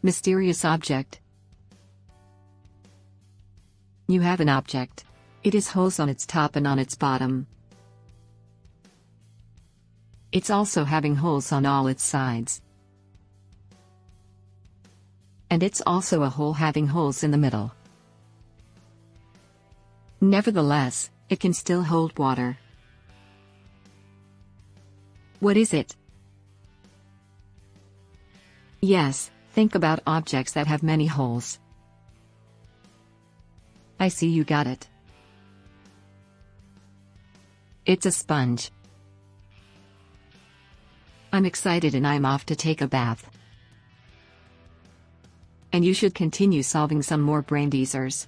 Mysterious object. You have an object. It has holes on its top and on its bottom. It's also having holes on all its sides. And it's also a hole having holes in the middle. Nevertheless, it can still hold water. What is it? Yes, think about objects that have many holes. I see you got it. It's a sponge. I'm excited and I'm off to take a bath. And you should continue solving some more brain teasers.